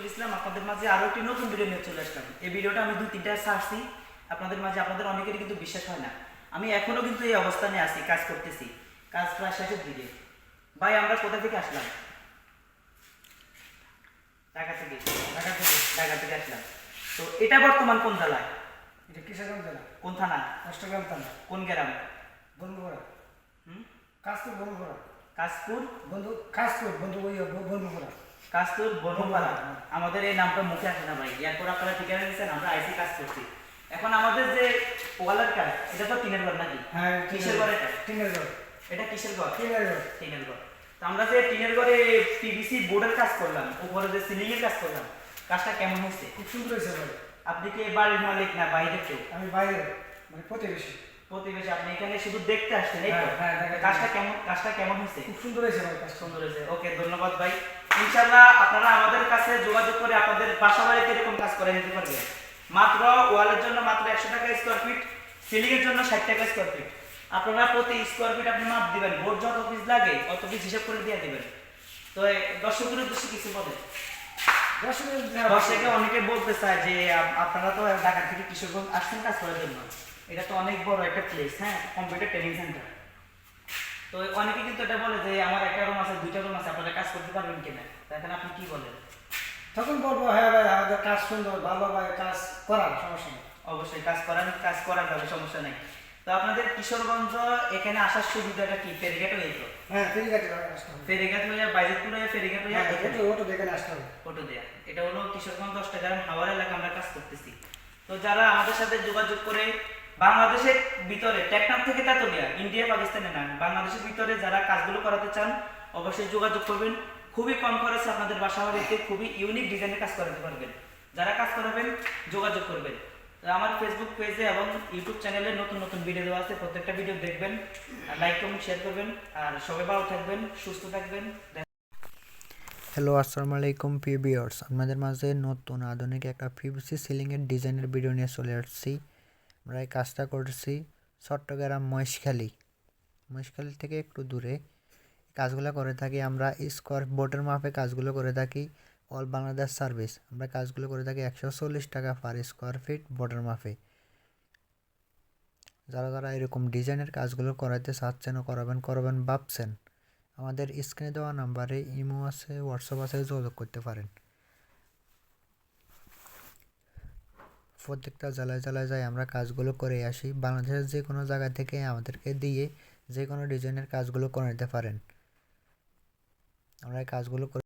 শফিকুল ইসলাম আপনাদের মাঝে আরও একটি নতুন ভিডিও নিয়ে চলে আসলাম। এই ভিডিওটা আমি 2-3টা ছাড়ছি আপনাদের মাঝে, আপনাদের অনেকেরই কিন্তু বিশ্বাস হয় না। আমি এখনও কিন্তু এই অবস্থানে আছি, কাজ করতেছি, কাজ প্রায় শেষের দিকে। ভাই আমরা কোথা থেকে আসলাম? ঢাকা থেকে। ঢাকা থেকে আসলাম। তো এটা বর্তমান কোন জেলায়? এটা কিশোরগঞ্জ জেলা, কোন থানা? অষ্টগ্রাম থানা, কোন গ্রাম? বন্ধুপাড়া, হুম, কাশপুর বন্ধুপাড়া, কাশপুর। বন্ধুপাড়া। কাস্তুর বনপাড়া। আমাদের এই নামটা মুখে আসে না ভাই, এরপর আপনারা ঠিকানা দিচ্ছেন, আমরা আইসি কাজ করছি। এখন আমাদের যে ওয়ালের কাজ, এটা তো টিনের ঘর নাকি? হ্যাঁ, কিসের ঘর এটা? টিনের ঘর। এটা কিসের ঘর? টিনের ঘর। টিনের ঘর। তো আমরা যে টিনের ঘরে পিভিসি বোর্ডের কাজ করলাম, উপরে যে সিলিং এর কাজ করলাম, কাজটা কেমন হয়েছে? খুব সুন্দর হয়েছে ভাই। আপনি কি বাড়ির মালিক না বাইরে কেউ? আমি বাইরে, মানে প্রতিবেশী। প্রতিবেশী। আপনি এখানে শুধু দেখতে আসছেন, এই তো? হ্যাঁ, কাজটা কেমন হয়েছে? খুব সুন্দর হয়েছে ভাই, কাজ সুন্দর হয়েছে। ওকে, ধন্যবাদ ভাই। ইনশাআল্লাহ আপনারা আমাদের কাছে যোগাযোগ করে আপনাদের বাসা বাড়িতে এরকম কাজ করে নিতে পারবেন। মাত্র ওয়ালের জন্য মাত্র 100 টাকা স্কয়ার ফিট, সিলিং এর জন্য 60 টাকা স্কয়ার ফিট। আপনারা প্রতি স্কয়ার ফিট আপনি মাপ দিবেন, বোর্ড যত পিস লাগে অত পিস হিসাব করে দিয়ে দিবেন। তো দর্শকদের উদ্দেশ্যে কিছু বলেন। দর্শকে অনেকে বলতে চায় যে আপনারা তো ঢাকা থেকে কিশোরগঞ্জ আসছেন কাজ করার জন্য, এটা তো অনেক বড় একটা প্লেস, হ্যাঁ, কম্পিউটার ট্রেনিং সেন্টার। তো অনেকে কিন্তু এটা বলে যে আমার একটা রুম আছে, 2টা রুম আছে, আপনারা কাজ করতে পারবেন কিনা? এখানে আপনি কি বলেন? তখন বলবো হ্যাঁ ভাই, আমাদের কাজ সুন্দর, ভালো ভাই, কাজ করার সমস্যা নেই। অবশ্যই কাজ করা যাবে, সমস্যা নেই। তো আপনাদের কিশোরগঞ্জ এখানে আসার সুবিধাটা কি? ফেরিঘাট হয়ে তো? হ্যাঁ, ফেরিঘাটে আসতে হবে। ফেরিঘাট হয়ে বাইজিতপুর হয়ে ফেরিঘাট হয়ে ওটো দেখে আসতে হবে। অটো দেয়া। এটা হলো কিশোরগঞ্জ 10 টাকার হাওয়ার এলাকা আমরা কাজ করতেছি। তো যারা আমাদের সাথে যোগাযোগ করে বাংলাদেশের ভিতরে, টেকনাফ থেকে তেতুলিয়া, ইন্ডিয়া পাকিস্তানে না, বাংলাদেশের ভিতরে যারা কাজগুলো করাতে চান অবশ্যই যোগাযোগ করবেন। খুবই কম খরচে আপনাদের বাসা বাড়িতে খুবই ইউনিক ডিজাইনের কাজ করাতে পারবেন। যারা কাজ করাবেন যোগাযোগ করবেন। তো আমার ফেসবুক পেজে এবং ইউটিউব চ্যানেলে নতুন নতুন ভিডিও দেওয়া আছে, প্রত্যেকটা ভিডিও দেখবেন, লাইক কমেন্ট শেয়ার করবেন। আর সবাই ভালো থাকবেন, সুস্থ থাকবেন। হ্যালো, আসসালামু আলাইকুম প্রিয় ভিউয়ার্স, আপনাদের মাঝে নতুন আধুনিক একটা পিভিসি সিলিংয়ের ডিজাইনের ভিডিও নিয়ে চলে আসছি। আমরা এই কাজটা করছি চট্টগ্রাম মহেশখালী থেকে একটু দূরে। কাজগুলো করে থাকি আমরা স্কোয়ার বোর্ডের মাপে, কাজগুলো করে থাকি অল বাংলাদেশ সার্ভিস। আমরা কাজগুলো করে থাকি 140 টাকা পার স্কোয়ার ফিট বোর্ডের মাপে। যারা এরকম ডিজাইনের কাজগুলো করাতে চাচ্ছেন ও করবেন ভাবছেন, আমাদের স্ক্রিনে দেওয়া নাম্বারে ইমো আছে, হোয়াটসঅ্যাপ আছে, যোগাযোগ করতে পারেন। প্রত্যেকটা জেলায় যাই আমরা কাজগুলো করে আসি। বাংলাদেশের যে কোনো জায়গা থেকে আমাদেরকে দিয়ে যে কোনো ডিজাইনের কাজগুলো করে নিতে পারেন। আমরা এই কাজগুলো